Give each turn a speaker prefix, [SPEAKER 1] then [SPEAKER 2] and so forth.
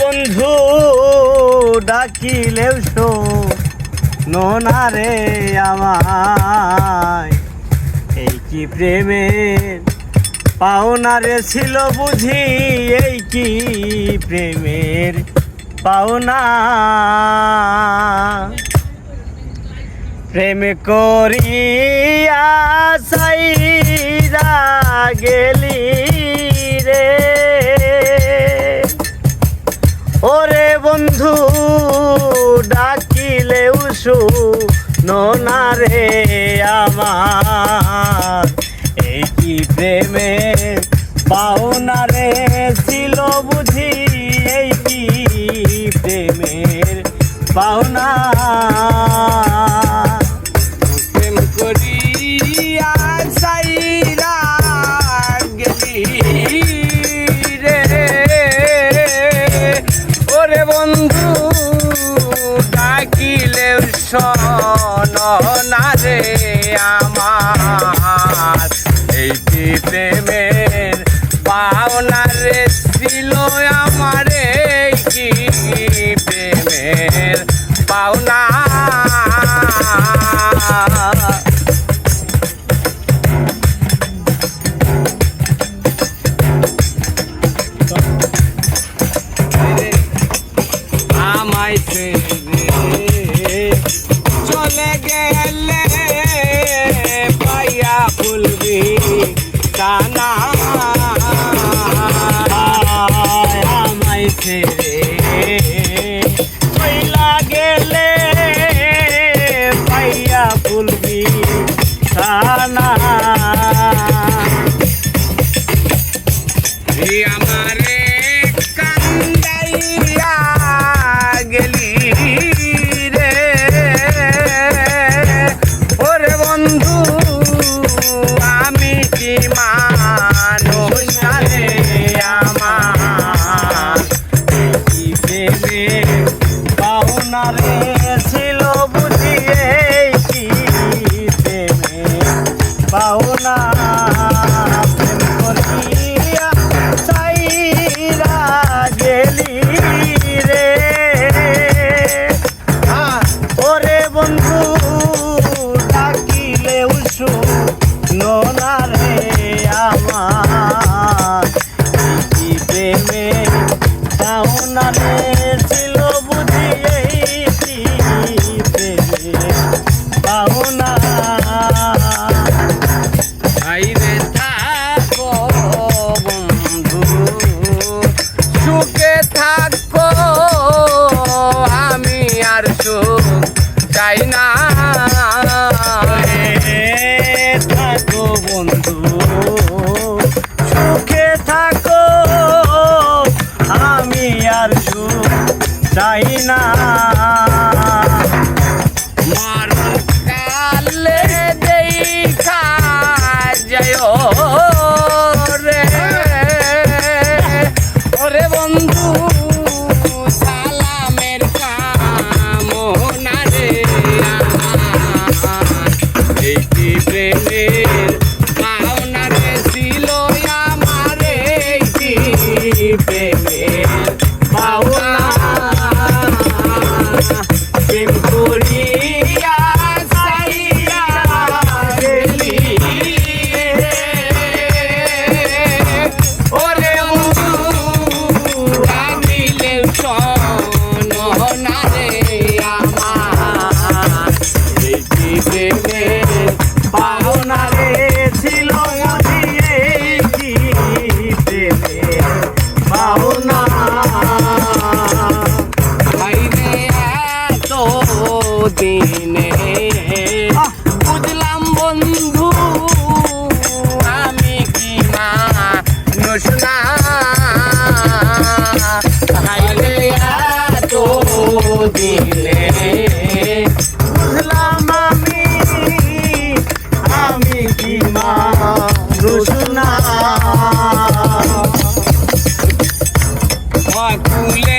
[SPEAKER 1] বন্ধু ডাকিলেও শোনো না রে আমায়, এই কি প্রেমের পাওনা রে ছিল বুঝি, এই কি প্রেমের পাওনা। প্রেম করিয়া সাইরা গেলি রে, ওরে বন্ধু ডাকিলেও শোনো না রে আমার, এই কি প্রেমের পাওনা রে ছিল বুঝি, এই কি প্রেমের পাওনা। প্রেম করিয়া সাইরা গেলি রে, ওরে বন্ধু ডাকিলেও শোনো না রে আমার, এই কি প্রেমের পাওনা রে ছিল আমার, এই কি প্রেমের পাওনা। আমায় ছেড়ে চলে গেলে পাইয়া ফুলবি কানা, আমায় ছেড়ে চইলা গেলে পাইয়া ফুলবি কানা। আমারে কান্দাইয়া গেলি রে, ওরে বন্ধু আমি কি মানুষ না রে আমার, কি প্রেমের পাওনা রে ছিল বুঝি, এই কি প্রেমের পাওনা। প্রেম করিয়া সাইরা গেলি রে, ওরে বন্ধু ডাকিলেও শোনো না রে আমার, কি প্রেমের পাওনা রে ছিল বুঝি, এই কি প্রেমের পাওনা। আইরে থাকো বন্ধু সুখে থাকো, আমি আর সুখ চাই না। থাকো বন্ধু সুখে থাকো, আমি আর সুখ চাই না। মরণ কালে দেখা যায় রে, ওরে বন্ধু সালামের কামনা রে আমার, এই কি প্রেমের পাওনা রে ছিল আমার, এই কি প্রেমের পাওনা। প্রেম করিয়া সাইরা গেলি রে, ওরে বন্ধু ডাকিলেও শোনো না রে আমার, এই কি প্রেমের পাওনা রে ছিল বুঝি, এই কি প্রেমের পাওনা। দিনে বুঝলাম বন্ধু আমি কি মানুষ না, তো দিনে বুঝলাম আমি কি মানুষ না। কুলে